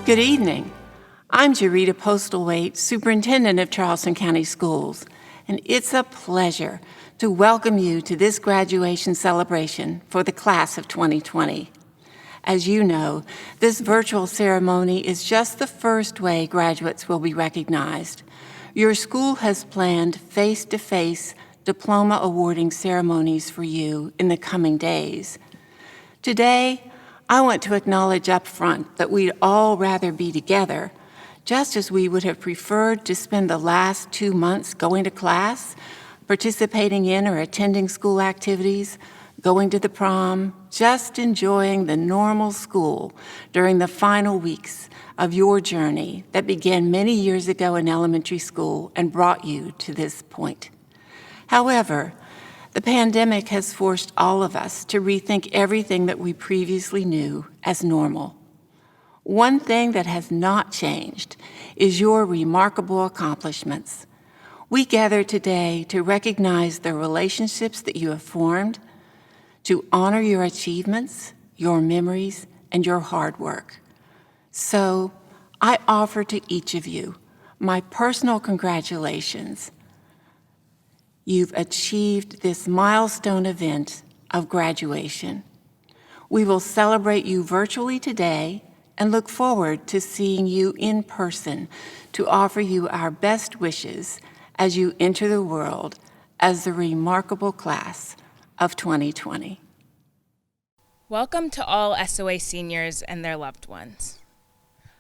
Good evening. I'm Jarita Postlethwaite, Superintendent of Charleston County Schools, and it's a pleasure to welcome you to this graduation celebration for the class of 2020. As you know, this virtual ceremony is just the first way graduates will be recognized. Your school has planned face-to-face diploma awarding ceremonies for you in the coming days. Today, I want to acknowledge up front that we'd all rather be together, just as we would have preferred to spend the last 2 months going to class, participating in or attending school activities, going to the prom, just enjoying the normal school during the final weeks of your journey that began many years ago in elementary school and brought you to this point. However, the pandemic has forced all of us to rethink everything that we previously knew as normal. One thing that has not changed is your remarkable accomplishments. We gather today to recognize the relationships that you have formed, to honor your achievements, your memories, and your hard work. So, I offer to each of you my personal congratulations. You've achieved this milestone event of graduation. We will celebrate you virtually today and look forward to seeing you in person to offer you our best wishes as you enter the world as the remarkable class of 2020. Welcome to all SOA seniors and their loved ones.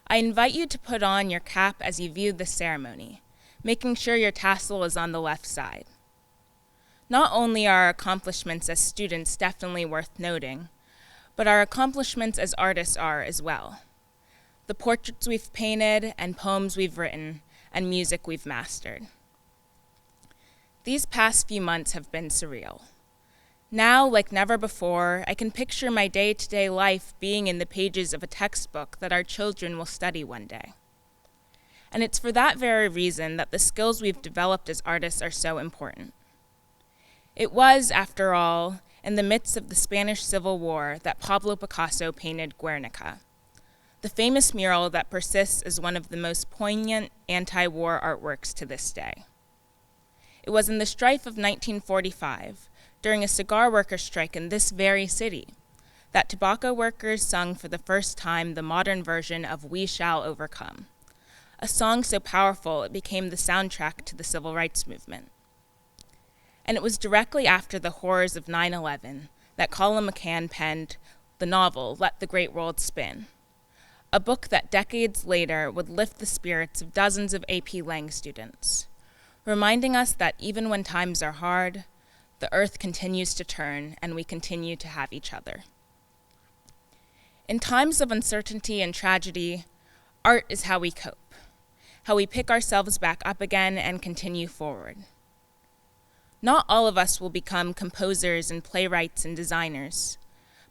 I invite you to put on your cap as you view the ceremony, making sure your tassel is on the left side. Not only are our accomplishments as students definitely worth noting, but our accomplishments as artists are as well. The portraits we've painted and poems we've written and music we've mastered. These past few months have been surreal. Now, like never before, I can picture my day-to-day life being in the pages of a textbook that our children will study one day. And it's for that very reason that the skills we've developed as artists are so important. It was, after all, in the midst of the Spanish Civil War that Pablo Picasso painted Guernica, the famous mural that persists as one of the most poignant anti-war artworks to this day. It was in the strife of 1945, during a cigar workers' strike in this very city, that tobacco workers sung for the first time the modern version of We Shall Overcome, a song so powerful it became the soundtrack to the civil rights movement. And it was directly after the horrors of 9/11 that Colin McCann penned the novel Let the Great World Spin, a book that decades later would lift the spirits of dozens of AP Lang students, reminding us that even when times are hard, the earth continues to turn and we continue to have each other. In times of uncertainty and tragedy, art is how we cope, how we pick ourselves back up again and continue forward. Not all of us will become composers and playwrights and designers,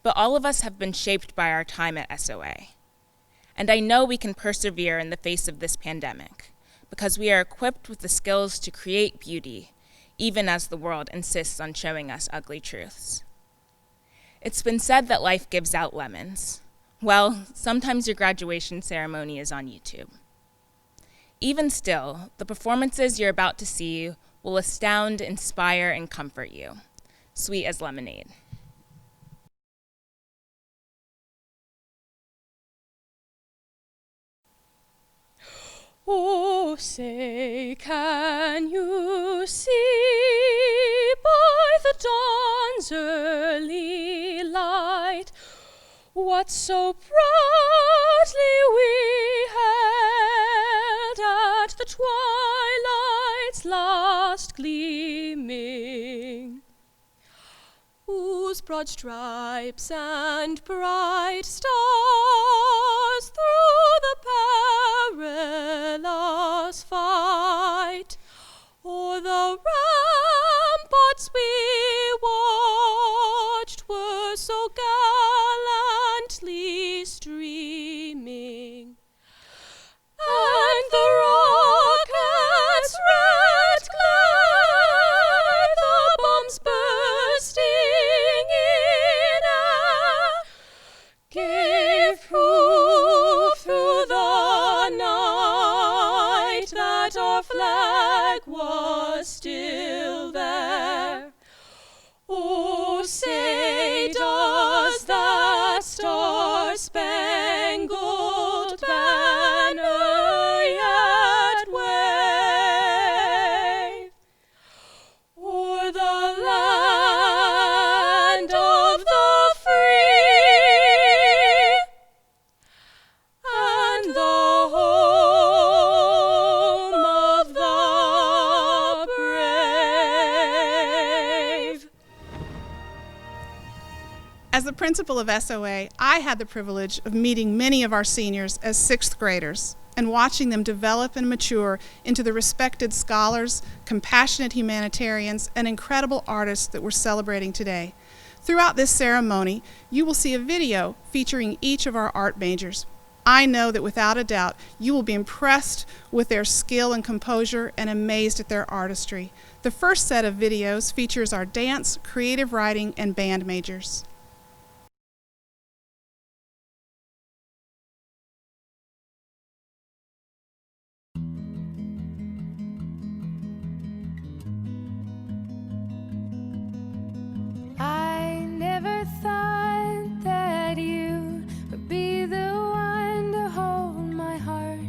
but all of us have been shaped by our time at SOA. And I know we can persevere in the face of this pandemic, because we are equipped with the skills to create beauty, even as the world insists on showing us ugly truths. It's been said that life gives out lemons. Well, sometimes your graduation ceremony is on YouTube. Even still, the performances you're about to see will astound, inspire, and comfort you, sweet as lemonade. Oh, say, can you see by the dawn's early light what so proudly we held at the twilight's last gleaming, whose broad stripes and bright stars through the perilous fight o'er the ramparts we watched were so gallantly streaming, and the rocket's red glare, the bombs bursting in air, gave proof through the As the principal of SOA, I had the privilege of meeting many of our seniors as sixth graders and watching them develop and mature into the respected scholars, compassionate humanitarians, and incredible artists that we're celebrating today. Throughout this ceremony, you will see a video featuring each of our art majors. I know that without a doubt, you will be impressed with their skill and composure and amazed at their artistry. The first set of videos features our dance, creative writing, and band majors. I never thought that you would be the one to hold my heart,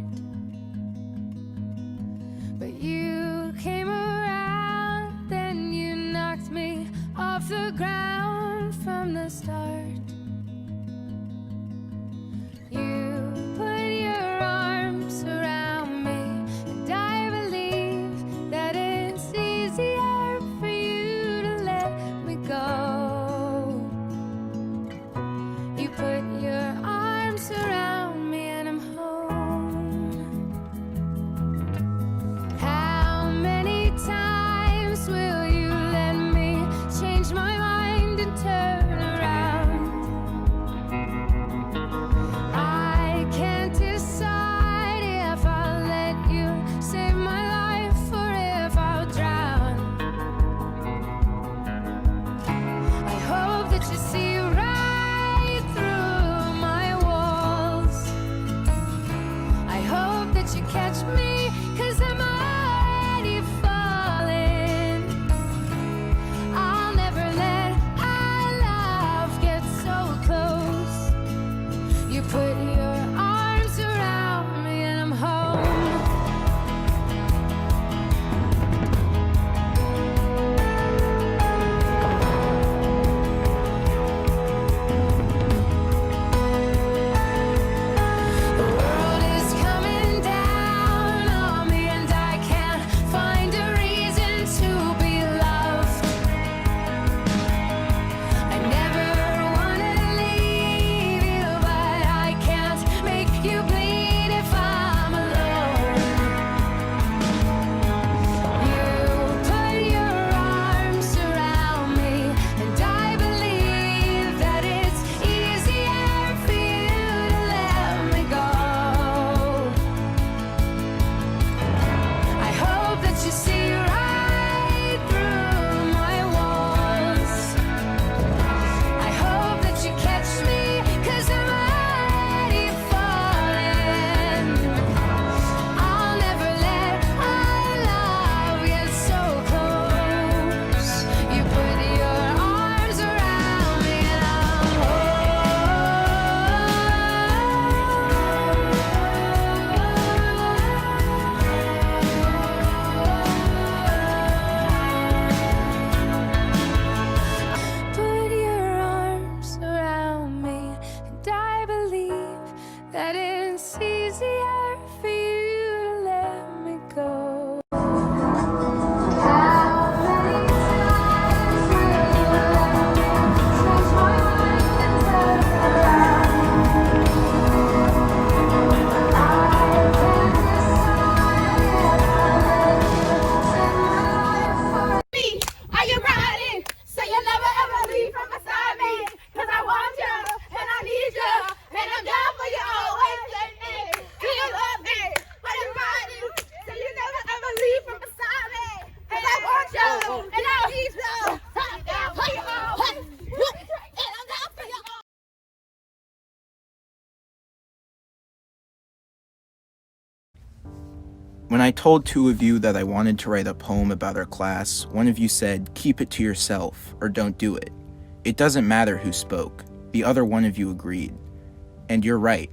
but you came around, then you knocked me off the ground from the start. You put your arms around me, and I believe that it's easier for you to let me go. You put your arms around me and I'm home. How many times will you let me change my mind and turn around? I can't decide if I'll let you save my life or if I'll drown. I hope that you see right through my walls. I hope that you catch me, 'cause I'm already falling. I'll never let our love get so close. You put your arms around me and I'm home. The world is coming down on me and I can't find a reason to be loved. I never wanna leave you, but I can't make you bleed if I'm alone. You put your arms around me, and I believe that it's easier for you to let me go. I hope that you see right through my walls. I hope that you catch me, 'cause I'm already falling. I'll never let our love get so close. You put your arms around me and I'm Put your arms around me, and I believe that it's easier for you to let me go. How many times will you let me change my mind and turn around? I can't decide if I'll let you save my life or Are you riding? So you'll never ever leave from beside me. 'Cause I want you, and I need you, and I'm down for you always. Let me. Do you love me? Are you riding? So you never ever leave from beside me. 'Cause I want you, and I need you. I'm down for you always. And I'm down for you always. When I told two of you that I wanted to write a poem about our class, one of you said, "Keep it to yourself," or "Don't do it." It doesn't matter who spoke. The other one of you agreed. And you're right.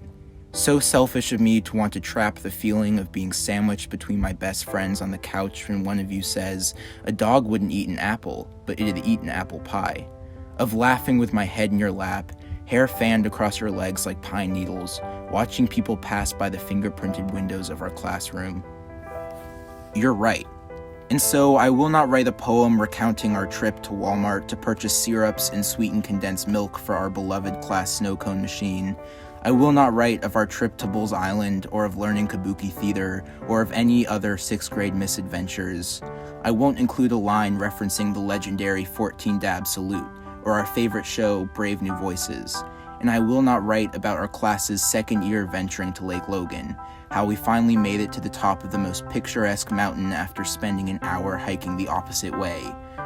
So selfish of me to want to trap the feeling of being sandwiched between my best friends on the couch when one of you says, "A dog wouldn't eat an apple, but it'd eat an apple pie." Of laughing with my head in your lap, hair fanned across your legs like pine needles, watching people pass by the fingerprinted windows of our classroom. You're right. And so I will not write a poem recounting our trip to Walmart to purchase syrups and sweetened condensed milk for our beloved class snow cone machine. I will not write of our trip to Bull's Island, or of learning kabuki theater, or of any other 6th grade misadventures. I won't include a line referencing the legendary 14-dab salute, or our favorite show, Brave New Voices. And I will not write about our class's second year venturing to Lake Logan, how we finally made it to the top of the most picturesque mountain after spending an hour hiking the opposite way,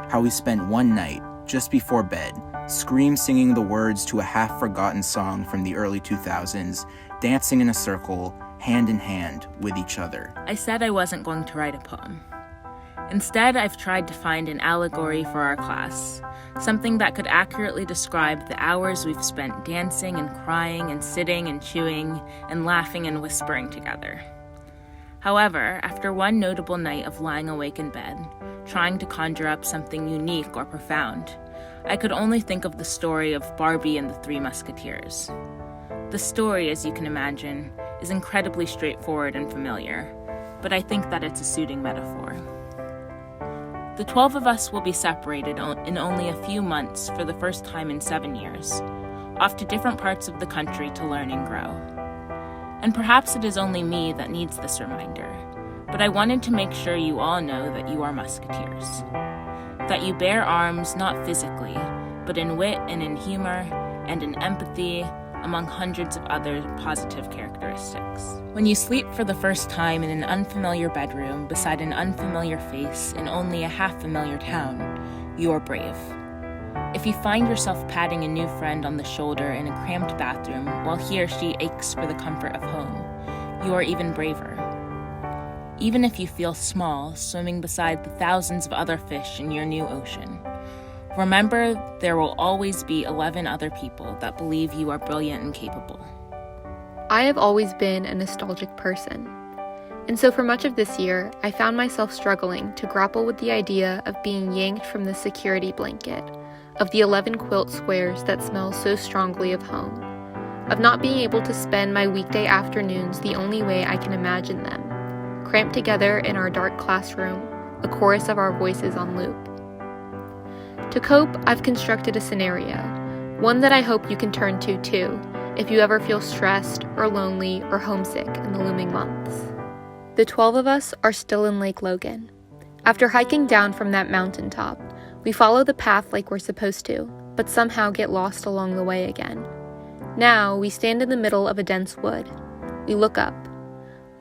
how we spent one night, just before bed, singing the words to a half-forgotten song from the early 2000s, dancing in a circle, hand in hand, with each other. I said I wasn't going to write a poem. Instead, I've tried to find an allegory for our class, something that could accurately describe the hours we've spent dancing and crying and sitting and chewing and laughing and whispering together. However, after one notable night of lying awake in bed, trying to conjure up something unique or profound, I could only think of the story of Barbie and the Three Musketeers. The story, as you can imagine, is incredibly straightforward and familiar, but I think that it's a suiting metaphor. The 12 of us will be separated in only a few months for the first time in 7 years, off to different parts of the country to learn and grow. And perhaps it is only me that needs this reminder, but I wanted to make sure you all know that you are musketeers. That you bear arms not physically, but in wit and in humor and in empathy, among hundreds of other positive characteristics. When you sleep for the first time in an unfamiliar bedroom beside an unfamiliar face in only a half-familiar town, you are brave. If you find yourself patting a new friend on the shoulder in a cramped bathroom while he or she aches for the comfort of home, you are even braver. Even if you feel small, swimming beside the thousands of other fish in your new ocean, remember there will always be 11 other people that believe you are brilliant and capable. I have always been a nostalgic person, and so for much of this year, I found myself struggling to grapple with the idea of being yanked from the security blanket, of the 11 quilt squares that smell so strongly of home, of not being able to spend my weekday afternoons the only way I can imagine them, cramped together in our dark classroom, a chorus of our voices on loop. To cope, I've constructed a scenario, one that I hope you can turn to too, if you ever feel stressed or lonely or homesick in the looming months. The 12 of us are still in Lake Logan. After hiking down from that mountaintop, we follow the path like we're supposed to, but somehow get lost along the way again. Now, we stand in the middle of a dense wood. We look up.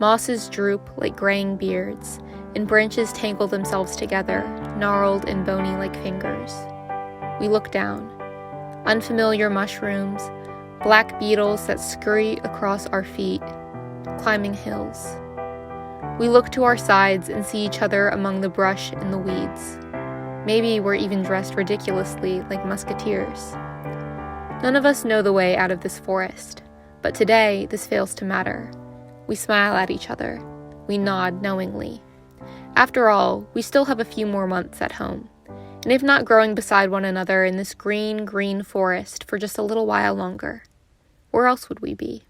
Mosses droop like graying beards, and branches tangle themselves together, gnarled and bony like fingers. We look down. Unfamiliar mushrooms, black beetles that scurry across our feet, climbing hills. We look to our sides and see each other among the brush and the weeds. Maybe we're even dressed ridiculously like musketeers. None of us know the way out of this forest, but today this fails to matter. We smile at each other. We nod knowingly. After all, we still have a few more months at home, and if not growing beside one another in this green, green forest for just a little while longer, where else would we be?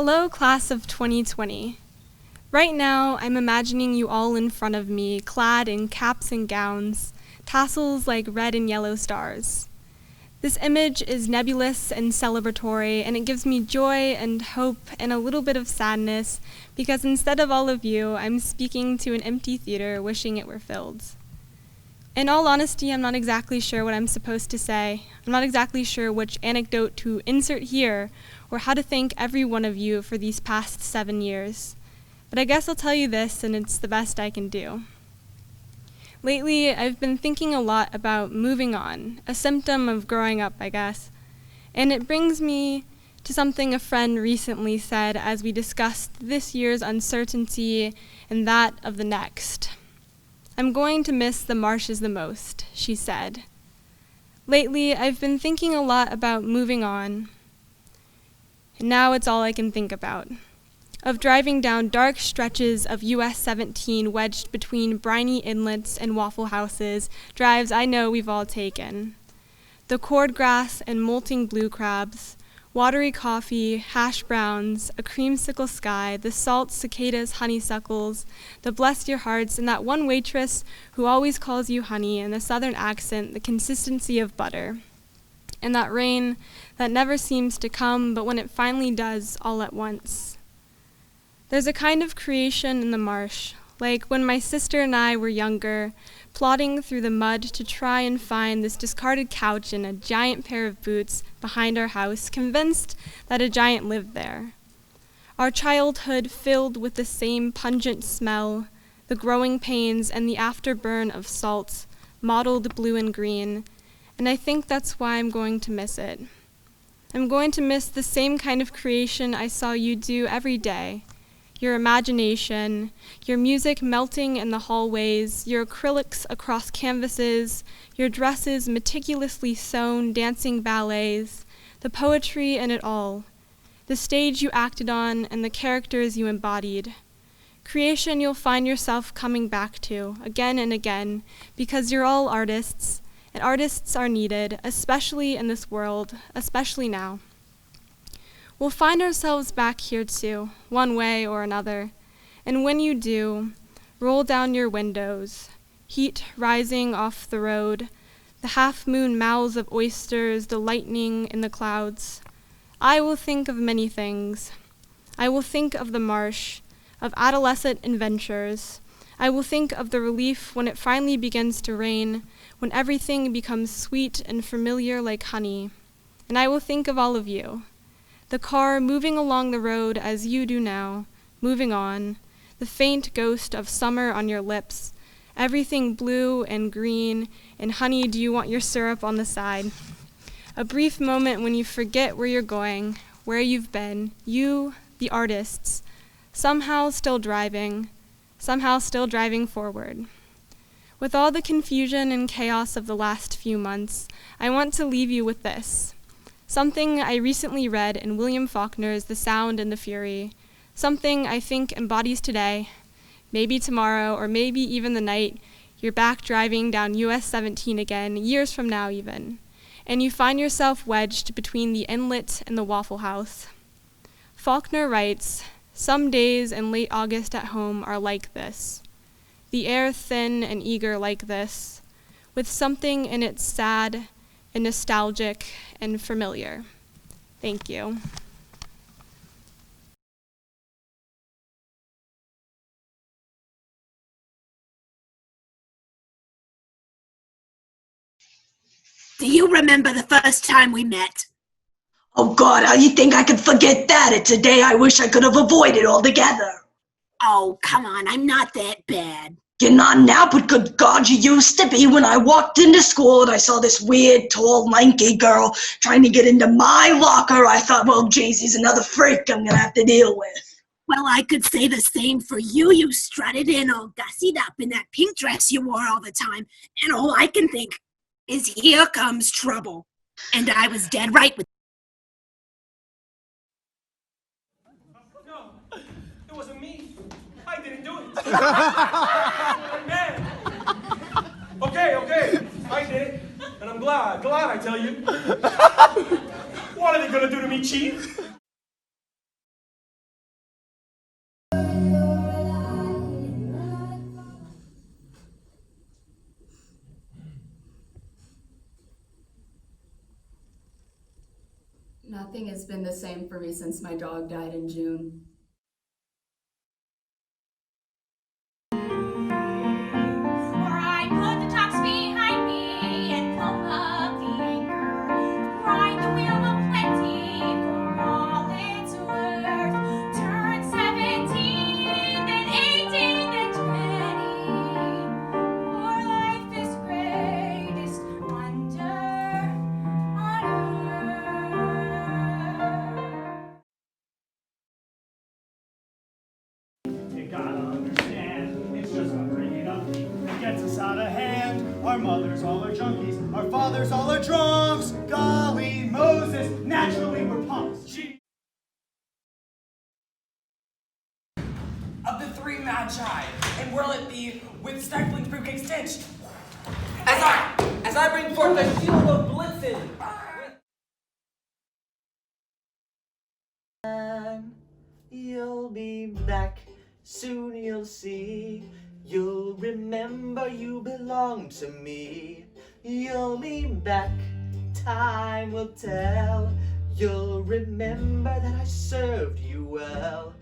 Hello, class of 2020. Right now, I'm imagining you all in front of me, clad in caps and gowns, tassels like red and yellow stars. This image is nebulous and celebratory, and it gives me joy and hope and a little bit of sadness, because instead of all of you, I'm speaking to an empty theater wishing it were filled. In all honesty, I'm not exactly sure what I'm supposed to say. I'm not exactly sure which anecdote to insert here, or how to thank every one of you for these past 7 years. But I guess I'll tell you this, and it's the best I can do. Lately, I've been thinking a lot about moving on, a symptom of growing up, I guess. And it brings me to something a friend recently said as we discussed this year's uncertainty and that of the next. "I'm going to miss the marshes the most," she said. Lately, I've been thinking a lot about moving on, and now it's all I can think about. Of driving down dark stretches of US 17 wedged between briny inlets and Waffle Houses, drives I know we've all taken. The cordgrass and molting blue crabs, watery coffee, hash browns, a creamsicle sky, the salt cicadas, honeysuckles, the bless your hearts, and that one waitress who always calls you honey in a southern accent, the consistency of butter. And that rain that never seems to come, but when it finally does, all at once. There's a kind of creation in the marsh, like when my sister and I were younger, plodding through the mud to try and find this discarded couch and a giant pair of boots behind our house, convinced that a giant lived there. Our childhood filled with the same pungent smell, the growing pains and the afterburn of salt, mottled blue and green, and I think that's why I'm going to miss it. I'm going to miss the same kind of creation I saw you do every day. Your imagination, your music melting in the hallways, your acrylics across canvases, your dresses meticulously sewn, dancing ballets, the poetry in it all, the stage you acted on and the characters you embodied. Creation you'll find yourself coming back to again and again, because you're all artists, and artists are needed, especially in this world, especially now. We'll find ourselves back here too, one way or another, and when you do, roll down your windows, heat rising off the road, the half-moon mouths of oysters, the lightning in the clouds. I will think of many things. I will think of the marsh, of adolescent adventures. I will think of the relief when it finally begins to rain, when everything becomes sweet and familiar like honey. And I will think of all of you. The car moving along the road as you do now, moving on, the faint ghost of summer on your lips, everything blue and green, and honey, do you want your syrup on the side? A brief moment when you forget where you're going, where you've been, you, the artists, somehow still driving forward. With all the confusion and chaos of the last few months, I want to leave you with this. Something I recently read in William Faulkner's The Sound and the Fury, something I think embodies today, maybe tomorrow, or maybe even the night you're back driving down US 17 again, years from now even, and you find yourself wedged between the inlet and the Waffle House. Faulkner writes, "Some days in late August at home are like this, the air thin and eager like this, with something in it sad and nostalgic and familiar." Thank you. Do you remember the first time we met? Oh God, how you think I could forget that? It's a day I wish I could have avoided altogether. Oh, come on, I'm not that bad. You're not now, but good God, you used to be. When I walked into school and I saw this weird, tall, lanky girl trying to get into my locker, I thought, well, geez, he's another freak I'm gonna have to deal with. Well, I could say the same for you. You strutted in all gussied up in that pink dress you wore all the time, and all I can think is here comes trouble. And I was dead right with No, it wasn't me. I didn't do it. Man. Okay, I did it. And I'm glad I tell you. What are they gonna do to me, Chief? Nothing has been the same for me since my dog died in June. You gotta understand, it's just not bringing up that gets us out of hand. Our mothers all are junkies, our fathers all are drunks. Golly Moses, naturally we're punks. Of the three magi, and will it be with stifling fruitcake stench? As I bring forth the shield of Blitzen. You'll be back, soon you'll see. You'll remember you belong to me. You'll be back, time will tell. You'll remember that I served you well.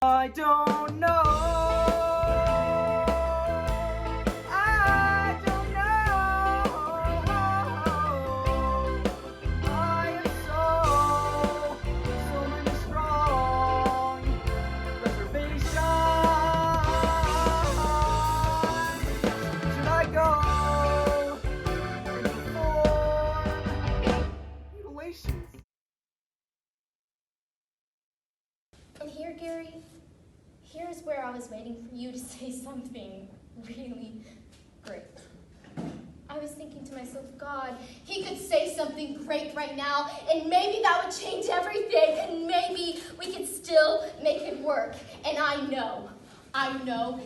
I don't know. And here, Gary, here's where I was waiting for you to say something really great. I was thinking to myself, God, he could say something great right now, and maybe that would change everything, and maybe we could still make it work. And I know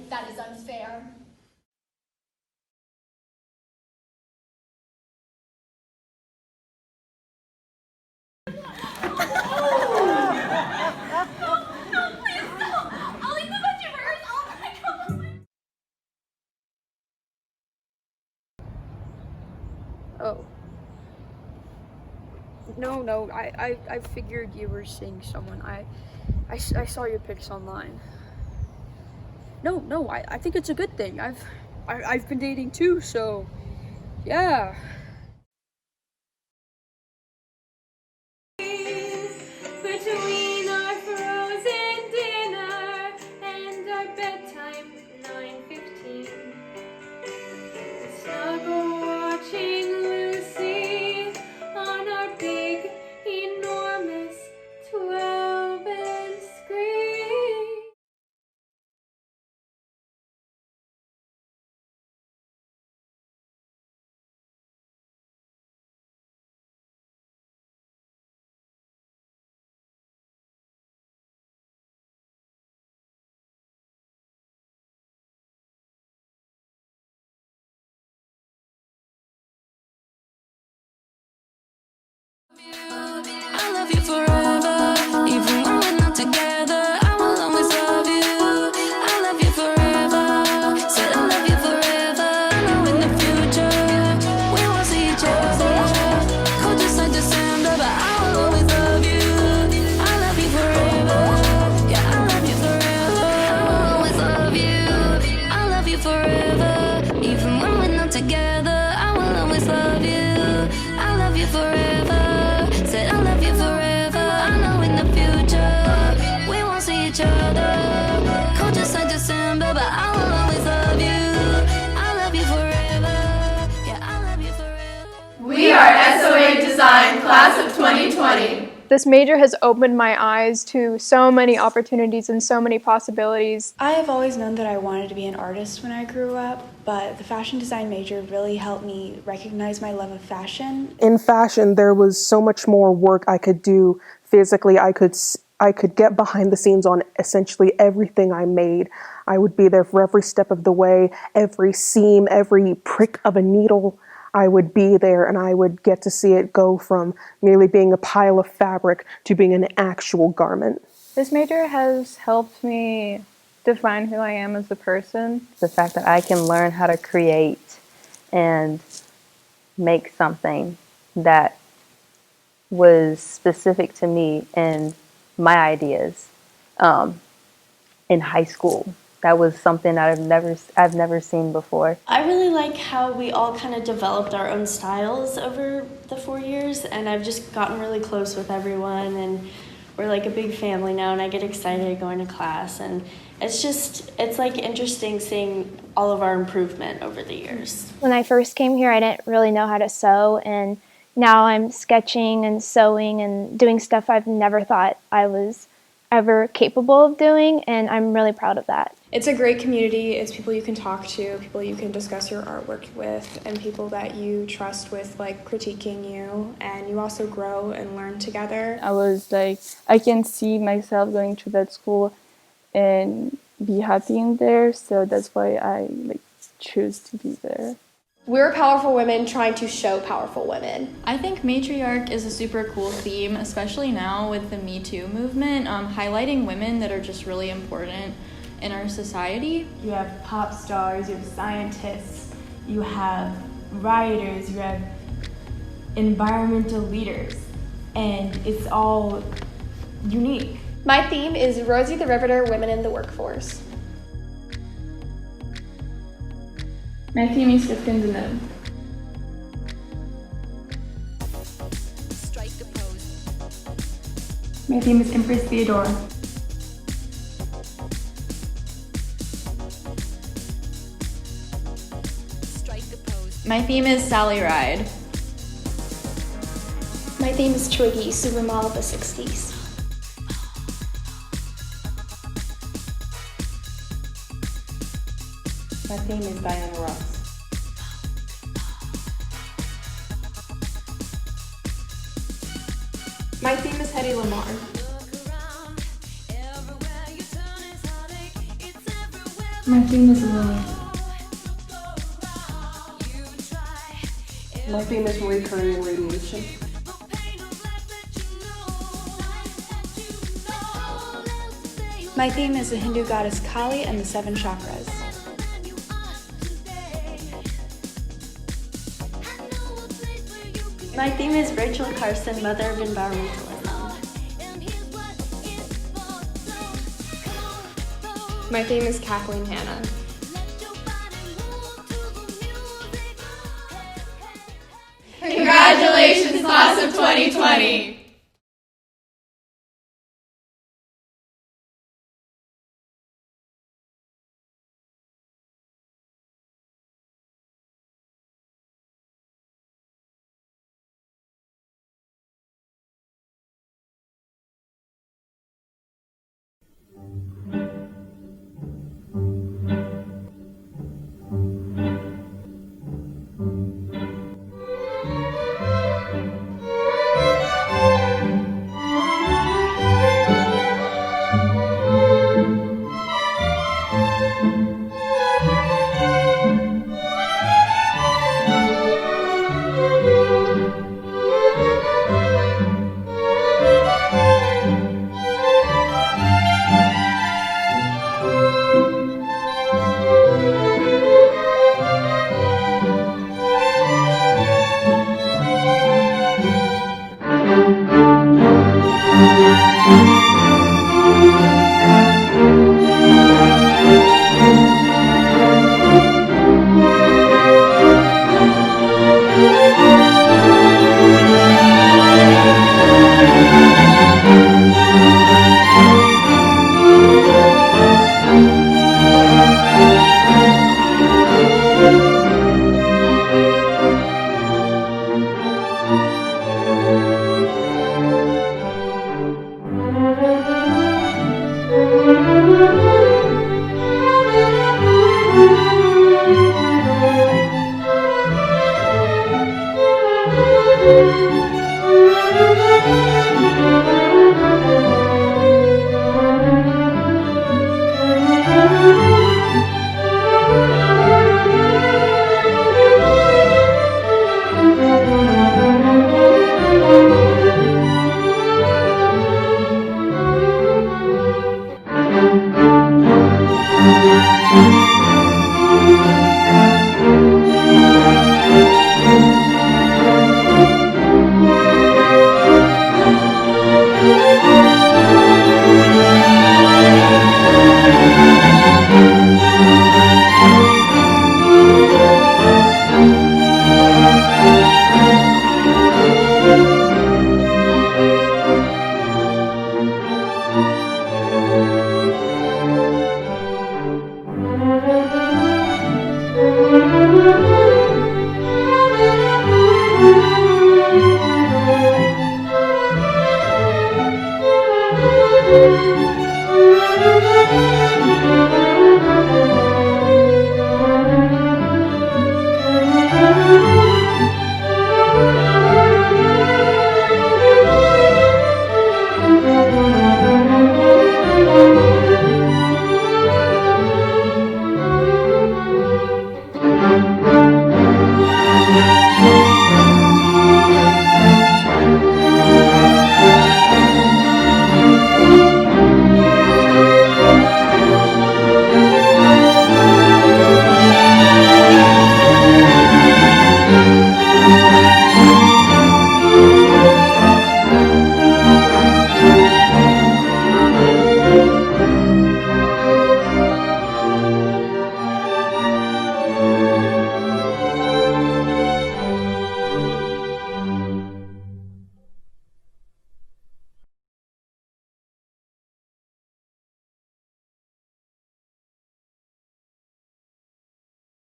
that is unfair. Oh. No, I figured you were seeing someone. I saw your pics online. No, I think it's a good thing. I've been dating too, so yeah. Between our frozen dinner and our bedtime 9:15, we snuggle watching Lucy on our big, enormous 12-inch screen. I love you forever, even when we're not together. I will always love you. I love you forever. Said I love you forever. I know in the future we won't see each other. Cold just like December, but I will always love you. I love you forever. Yeah, I love you forever. I will always love you. I love you forever, even when we're not together. I will always love you. I love you forever. Said I love you forever. I know in the future we won't see each other. Cold just like December, but I will always love you. I love you forever. Yeah, I love you forever. We are SOA Design, Class of 2020. This major has opened my eyes to so many opportunities and so many possibilities. I have always known that I wanted to be an artist when I grew up, but the fashion design major really helped me recognize my love of fashion. In fashion, there was so much more work I could do physically. I could get behind the scenes on essentially everything I made. I would be there for every step of the way, every seam, every prick of a needle. I would be there and I would get to see it go from merely being a pile of fabric to being an actual garment. This major has helped me define who I am as a person. The fact that I can learn how to create and make something that was specific to me and my ideas in high school. That was something that I've never seen before. I really like how we all kind of developed our own styles over the 4 years, and I've just gotten really close with everyone, and we're like a big family now, and I get excited going to class, and it's like interesting seeing all of our improvement over the years. When I first came here, I didn't really know how to sew, and now I'm sketching and sewing and doing stuff I've never thought I was ever capable of doing, and I'm really proud of that. It's a great community. It's people you can talk to, people you can discuss your artwork with, and people that you trust with like critiquing you, and you also grow and learn together. I was like, I can see myself going to that school and be happy in there, so that's why I choose to be there. We're powerful women trying to show powerful women. I think matriarch is a super cool theme, especially now with the Me Too movement, highlighting women that are just really important in our society. You have pop stars, you have scientists, you have writers, you have environmental leaders, and it's all unique. My theme is Rosie the Riveter, Women in the Workforce. My theme is 15 to know. My theme is Empress Theodora. My theme is Sally Ride. My theme is Twiggy, Supermodel of the 60s. My theme is Diana Ross. My theme is Hedy Lamar. My theme is Lily. My theme is recurring radiation. My theme is the Hindu goddess Kali and the 7 chakras. My theme is Rachel Carson, Mother of Environmentalism. My theme is Kathleen Hanna. Congratulations, class of 2020!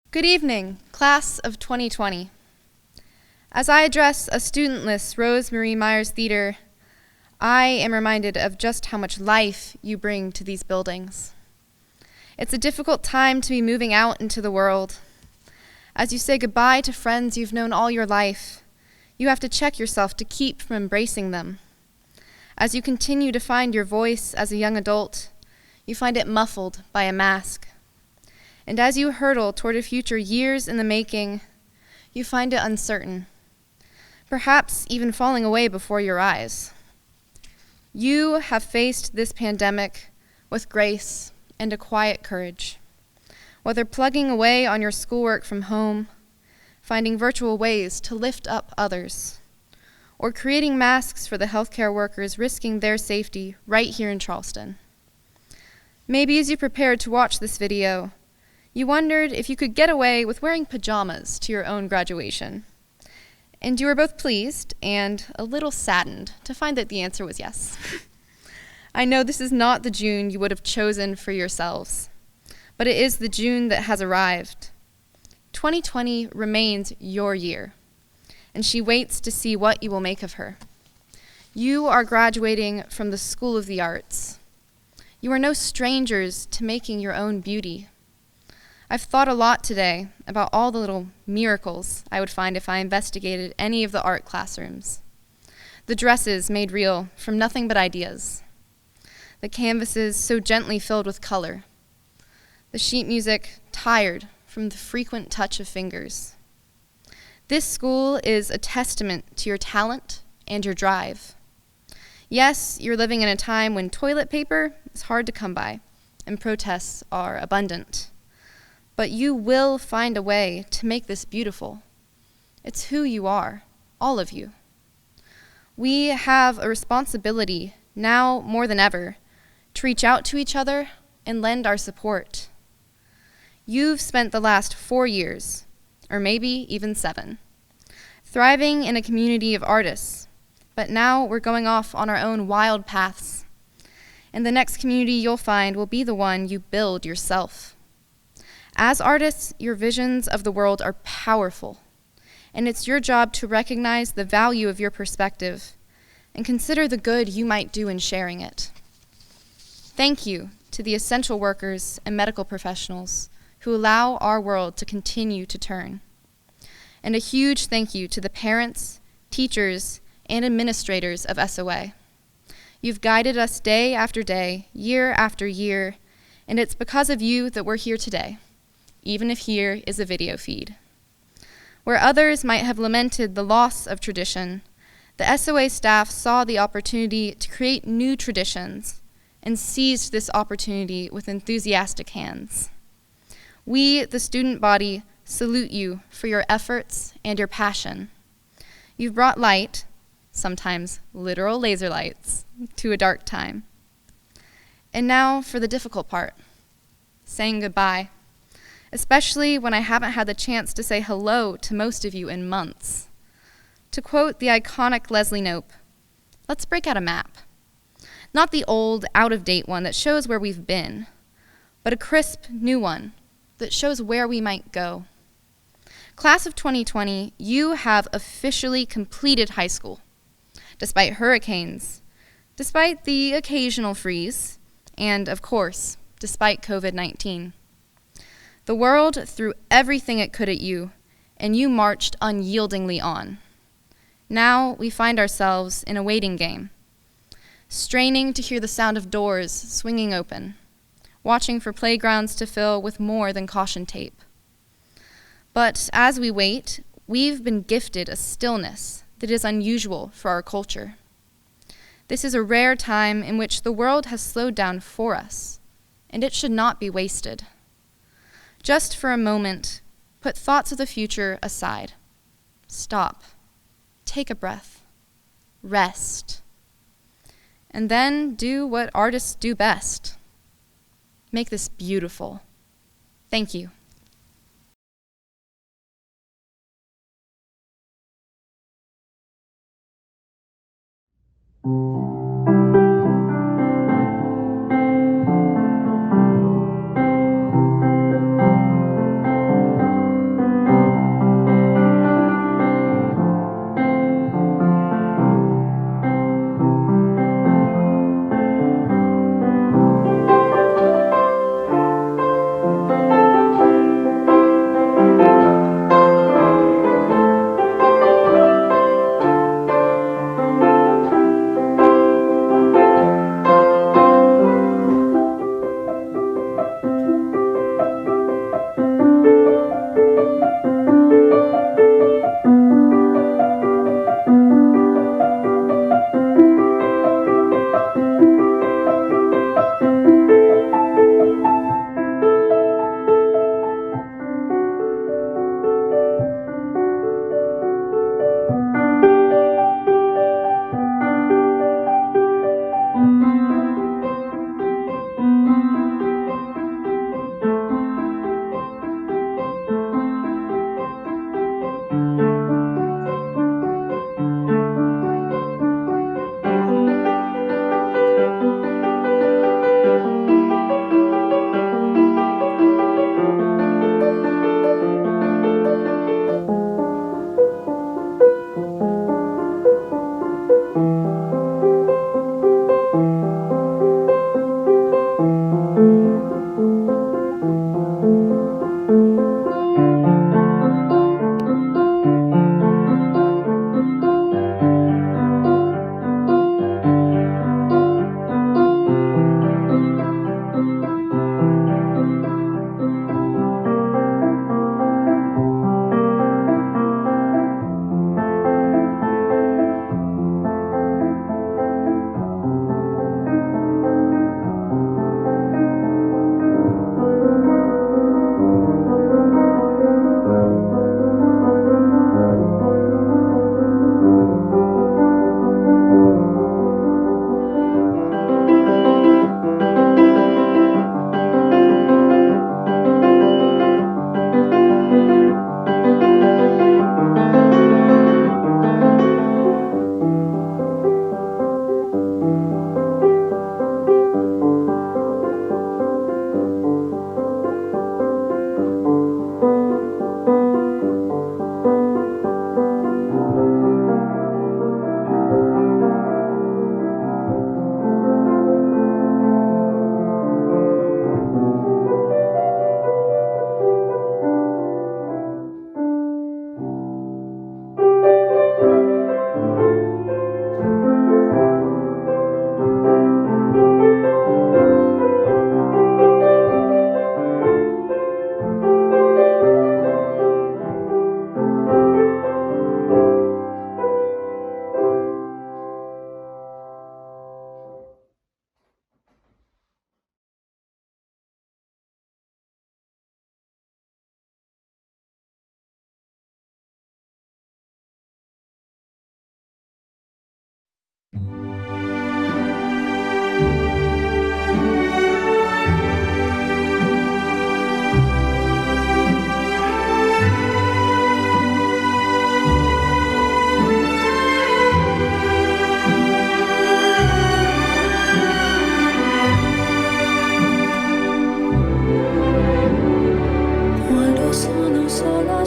Good evening, class of 2020. As I address a studentless Rose Marie Myers Theater, I am reminded of just how much life you bring to these buildings. It's a difficult time to be moving out into the world. As you say goodbye to friends you've known all your life, you have to check yourself to keep from embracing them. As you continue to find your voice as a young adult, you find it muffled by a mask. And as you hurtle toward a future years in the making, you find it uncertain, perhaps even falling away before your eyes. You have faced this pandemic with grace and a quiet courage. Whether plugging away on your schoolwork from home, finding virtual ways to lift up others, or creating masks for the healthcare workers risking their safety right here in Charleston. Maybe as you prepared to watch this video, you wondered if you could get away with wearing pajamas to your own graduation. And you were both pleased and a little saddened to find that the answer was yes. I know this is not the June you would have chosen for yourselves, but it is the June that has arrived. 2020 remains your year, and she waits to see what you will make of her. You are graduating from the School of the Arts. You are no strangers to making your own beauty. I've thought a lot today about all the little miracles I would find if I investigated any of the art classrooms. The dresses made real from nothing but ideas. The canvases so gently filled with color. The sheet music tired from the frequent touch of fingers. This school is a testament to your talent and your drive. Yes, you're living in a time when toilet paper is hard to come by and protests are abundant. But you will find a way to make this beautiful. It's who you are, all of you. We have a responsibility, now more than ever, to reach out to each other and lend our support. You've spent the last 4 years, or maybe even 7, thriving in a community of artists, but now we're going off on our own wild paths. And the next community you'll find will be the one you build yourself. As artists, your visions of the world are powerful, and it's your job to recognize the value of your perspective and consider the good you might do in sharing it. Thank you to the essential workers and medical professionals who allow our world to continue to turn. And a huge thank you to the parents, teachers, and administrators of SOA. You've guided us day after day, year after year, and it's because of you that we're here today, even if here is a video feed. Where others might have lamented the loss of tradition, the SOA staff saw the opportunity to create new traditions and seized this opportunity with enthusiastic hands. We, the student body, salute you for your efforts and your passion. You've brought light, sometimes literal laser lights, to a dark time. And now for the difficult part, saying goodbye. Especially when I haven't had the chance to say hello to most of you in months. To quote the iconic Leslie Knope, let's break out a map. Not the old, out-of-date one that shows where we've been, but a crisp, new one that shows where we might go. Class of 2020, you have officially completed high school. Despite hurricanes, despite the occasional freeze, and of course, despite COVID-19. The world threw everything it could at you, and you marched unyieldingly on. Now we find ourselves in a waiting game, straining to hear the sound of doors swinging open, watching for playgrounds to fill with more than caution tape. But as we wait, we've been gifted a stillness that is unusual for our culture. This is a rare time in which the world has slowed down for us, and it should not be wasted. Just for a moment, put thoughts of the future aside. Stop. Take a breath. Rest. And then do what artists do best. Make this beautiful. Thank you.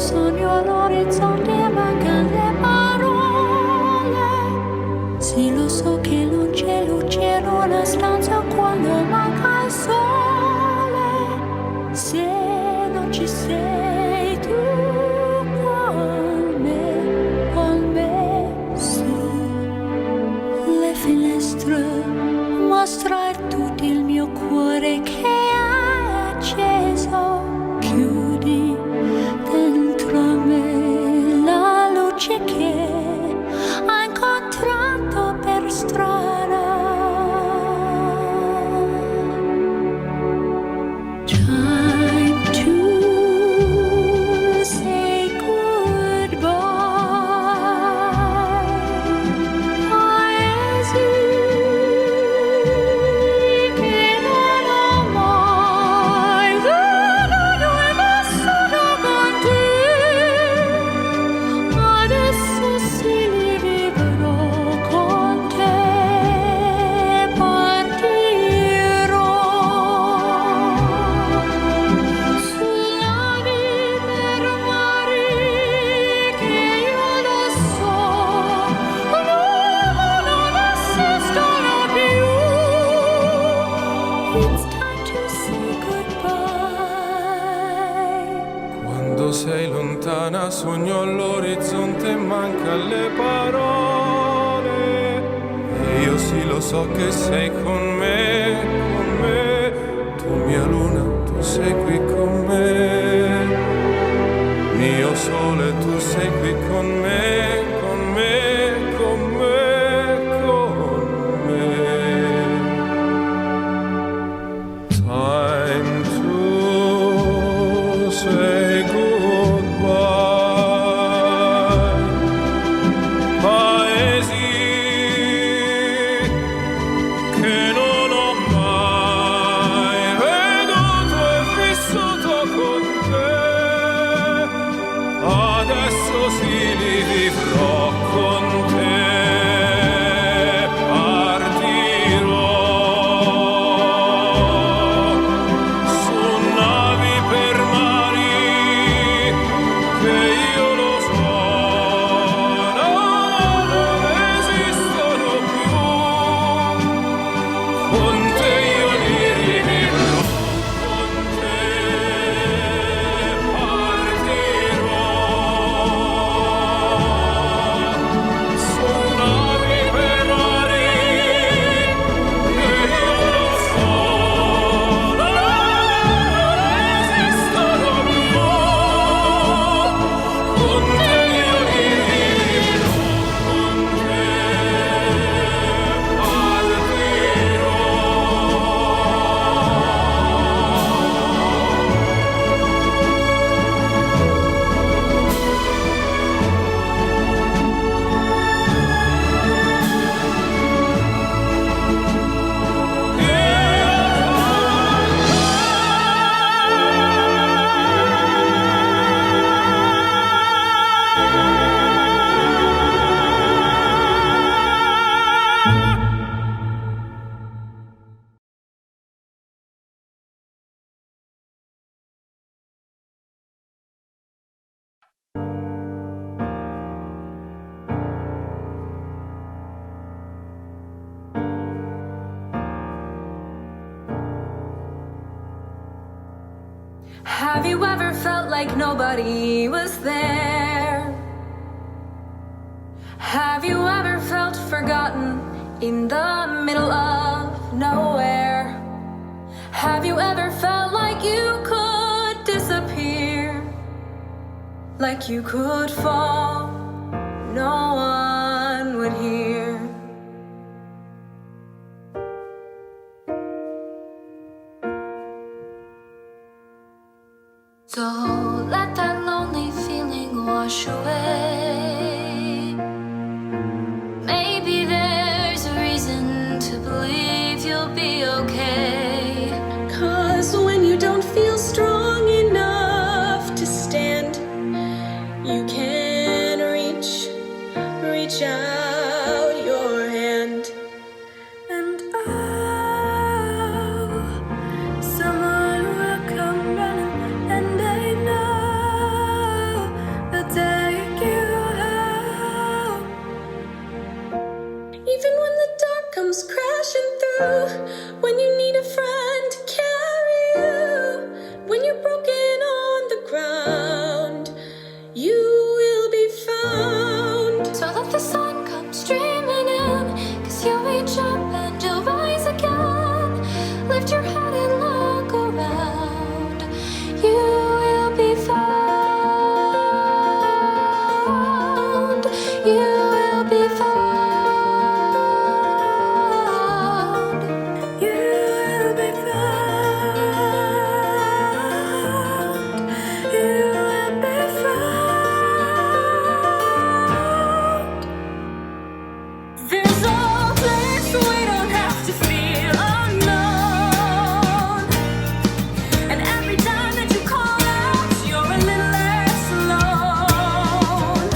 sogno all'orizzonte e mancano le parole. Sì, lo so che non c'è luce in una stanza quando manca il sole. Se non ci sei tu con me su le finestre mostra tutto il mio cuore che è acceso. Chiudi dentro me la luce che ho incontrato per strada. Time to say goodbye. Paesi che non ho mai veduto e vissuto con te. Adesso sì li vivrò con te. Partirò su navi per mari che io lo so non esistono più. It's time to say goodbye. Quando sei lontana sogno all'orizzonte e manca le parole. E io sì lo so che sei con me, tu mia luna, tu sei qui con me. Mio sole, tu sei qui con me, con me, con me, con me. Time to say goodbye. Paesi che non ho mai veduto e vissuto con te. Adesso sì li vivrò con te. Partirò su navi per mari che io lo so non esistono più. Con te io li rivivrò, con te partirò su navi per mari che io lo so non esistono più. Con te io li rivivrò, con te partirò. Have you ever felt like nobody was there? Have you ever felt forgotten in the middle of nowhere? Have you ever felt like you could disappear? Like you could fall, no one would hear? So let that lonely feeling wash away. Maybe there's a reason to believe you'll be okay. 'Cause when you don't feel strong enough to stand, you can reach out your hand. And someone will come running, and I know You will be found. You will be found. You will be found. There's a place we don't have to feel unknown. And every time that you call out, you're a little less alone.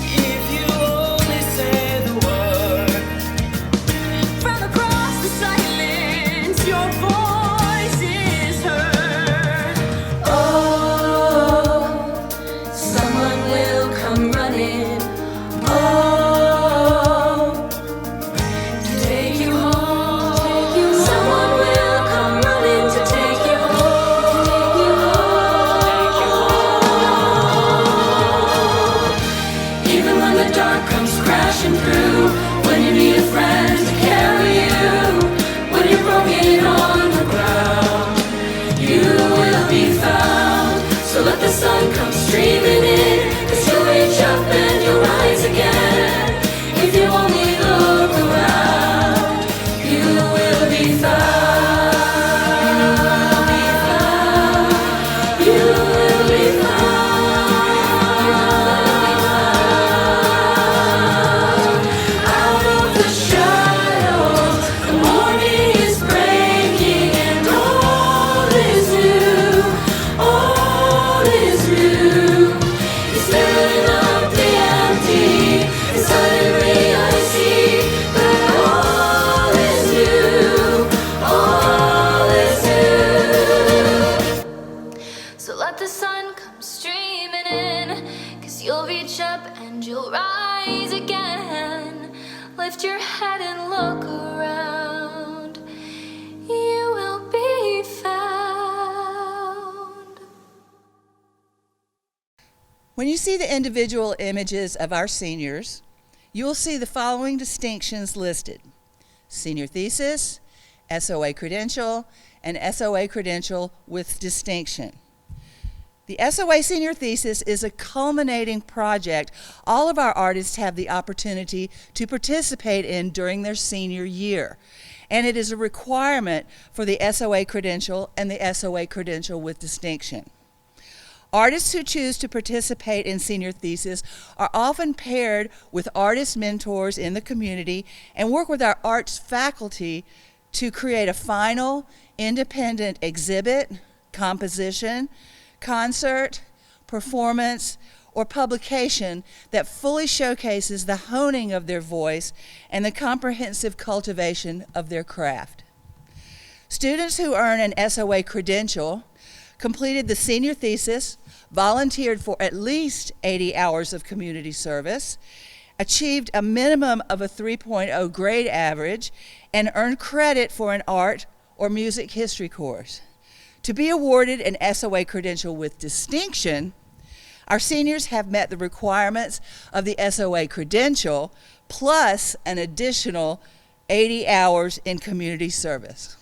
If you only say the word, From across the silence, your voice is heard. oh, someone will come running. Oh, to take you home. Someone will come running to take you home. Even when the dark comes crashing through, when you need a friend to carry you, when you're broken on the ground, you will be found. So let the sun come streaming in, 'cause you'll reach up and you'll rise again. If you only look around, you will be found. You will be found. Out of the shadows, the morning is breaking, and all is new. All is new. He's filling up the empty, and suddenly I see that all is new. All is new. So let the sun come streaming in, 'cause you'll reach up and you'll rise again. Lift your head and look around. You will be found. When you see the individual images of our seniors, you will see the following distinctions listed: senior thesis, SOA credential, and SOA credential with distinction. The SOA senior thesis is a culminating project all of our artists have the opportunity to participate in during their senior year, and it is a requirement for the SOA credential and the SOA credential with distinction. Artists who choose to participate in senior thesis are often paired with artist mentors in the community and work with our arts faculty to create a final, independent exhibit, composition, concert, performance, or publication that fully showcases the honing of their voice and the comprehensive cultivation of their craft. Students who earn an SOA credential completed the senior thesis, volunteered for at least 80 hours of community service, achieved a minimum of a 3.0 grade average, and earned credit for an art or music history course. To be awarded an SOA credential with distinction, our seniors have met the requirements of the SOA credential plus an additional 80 hours in community service.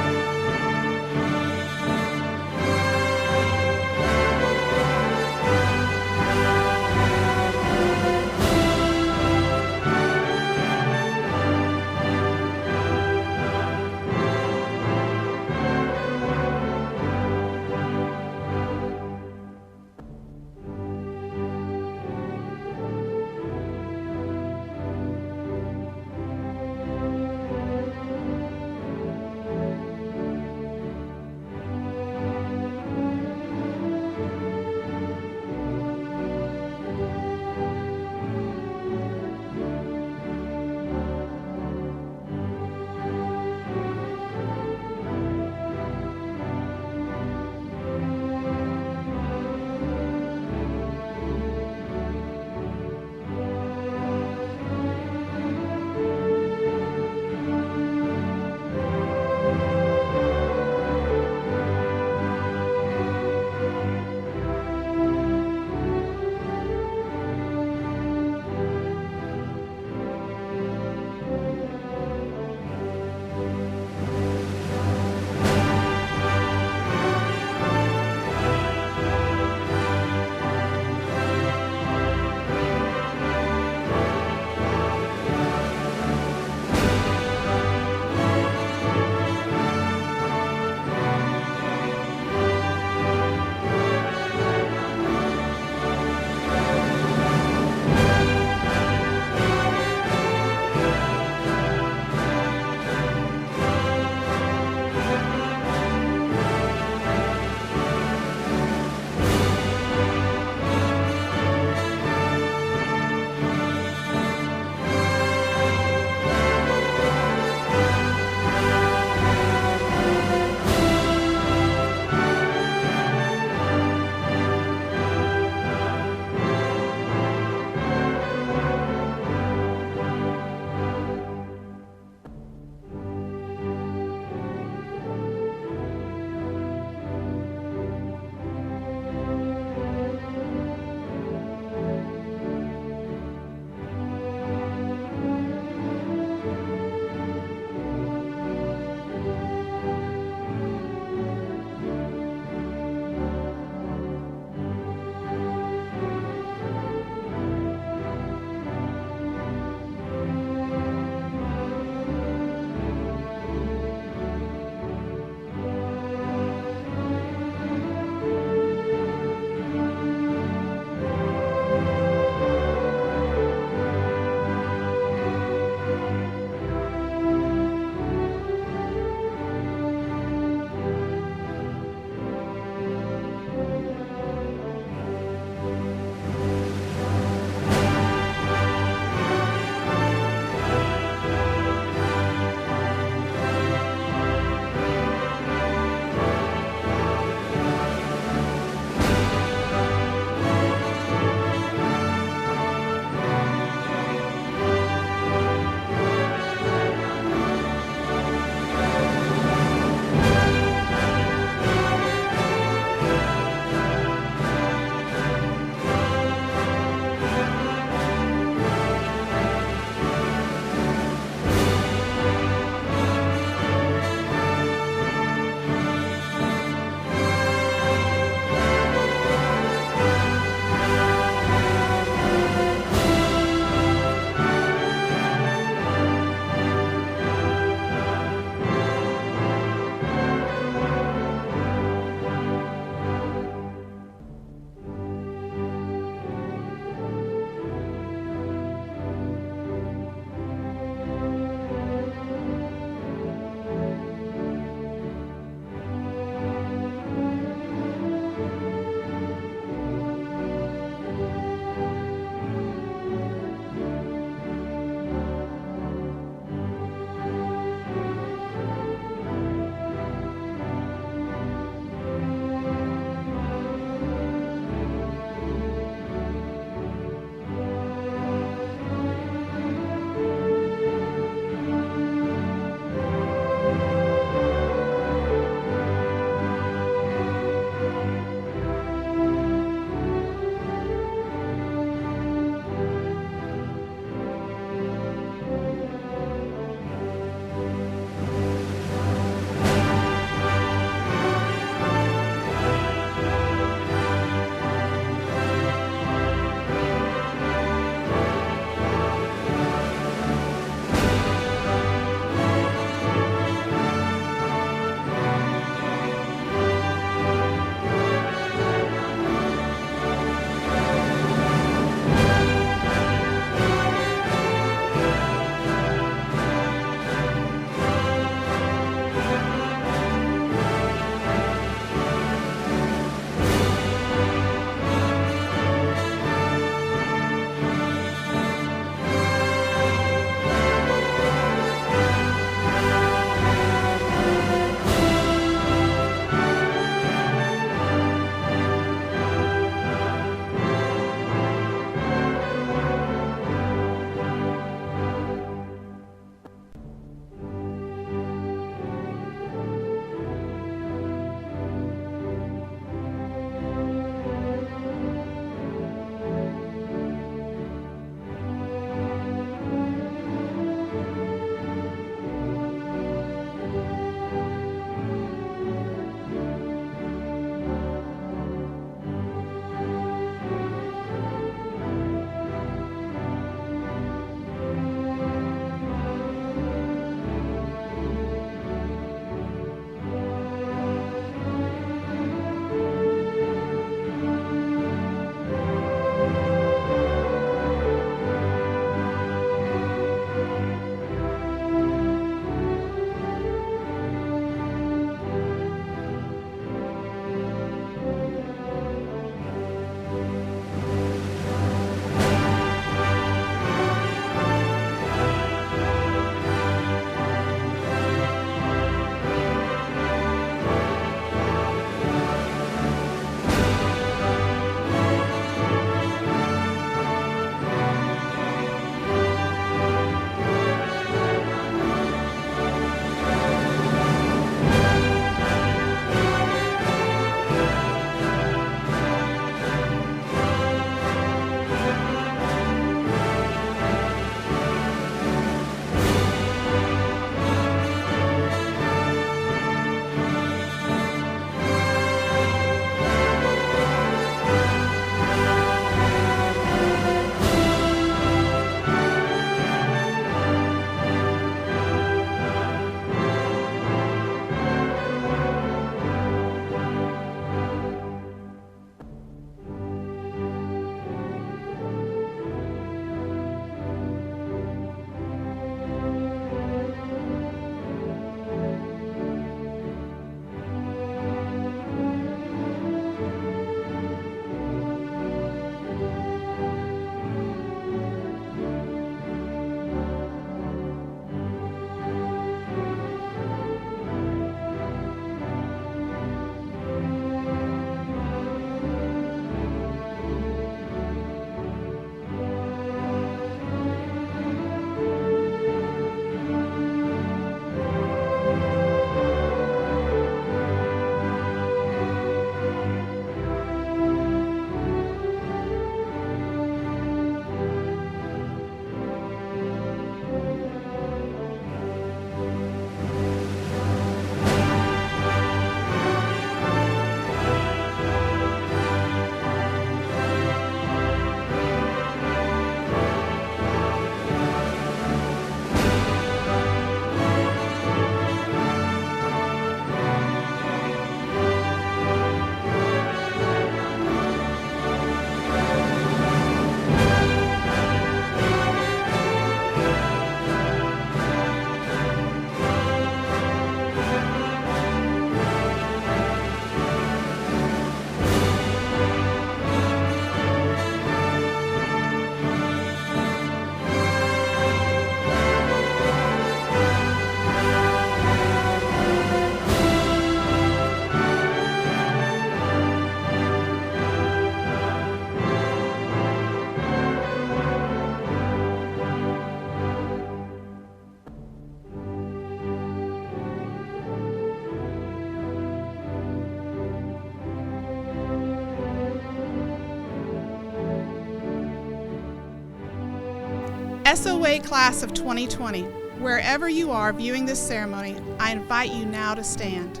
SOA Class of 2020, wherever you are viewing this ceremony, I invite you now to stand.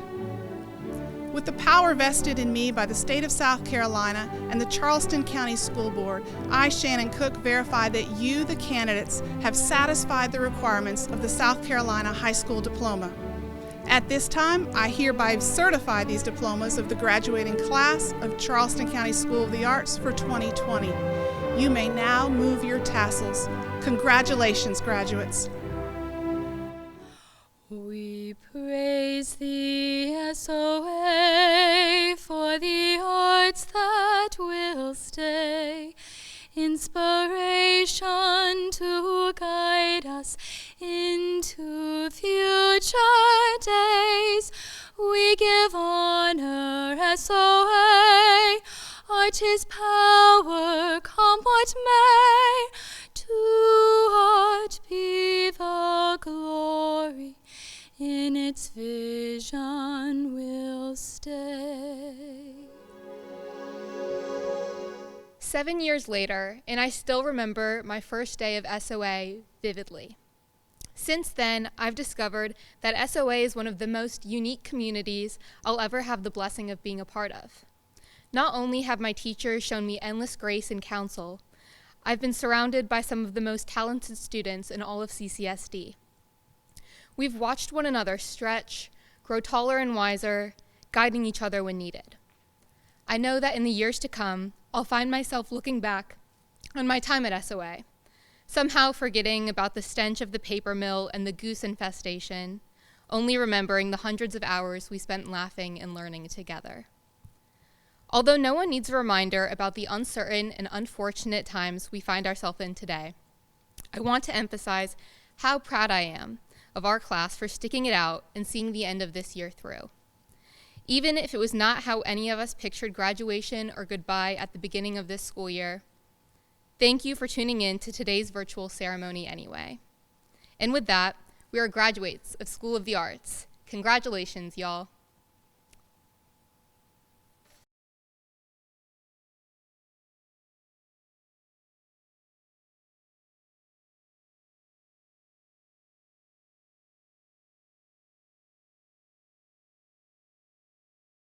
With the power vested in me by the state of South Carolina and the Charleston County School Board, I, Shannon Cook, verify that you, the candidates, have satisfied the requirements of the South Carolina High School Diploma. At this time, I hereby certify these diplomas of the graduating class of Charleston County School of the Arts for 2020. You may now move your tassels. Congratulations, graduates. We praise thee, SOA, for the arts that will stay, inspiration to guide us into future days. We give honor, SOA, art is power, come what may, to art be the glory, in its vision will stay. 7 years later, and I still remember my first day of SOA vividly. Since then, I've discovered that SOA is one of the most unique communities I'll ever have the blessing of being a part of. Not only have my teachers shown me endless grace and counsel, I've been surrounded by some of the most talented students in all of CCSD. We've watched one another stretch, grow taller and wiser, guiding each other when needed. I know that in the years to come, I'll find myself looking back on my time at SOA, somehow forgetting about the stench of the paper mill and the goose infestation, only remembering the hundreds of hours we spent laughing and learning together. Although no one needs a reminder about the uncertain and unfortunate times we find ourselves in today, I want to emphasize how proud I am of our class for sticking it out and seeing the end of this year through. Even if it was not how any of us pictured graduation or goodbye at the beginning of this school year, thank you for tuning in to today's virtual ceremony anyway. And with that, we are graduates of School of the Arts. Congratulations, y'all.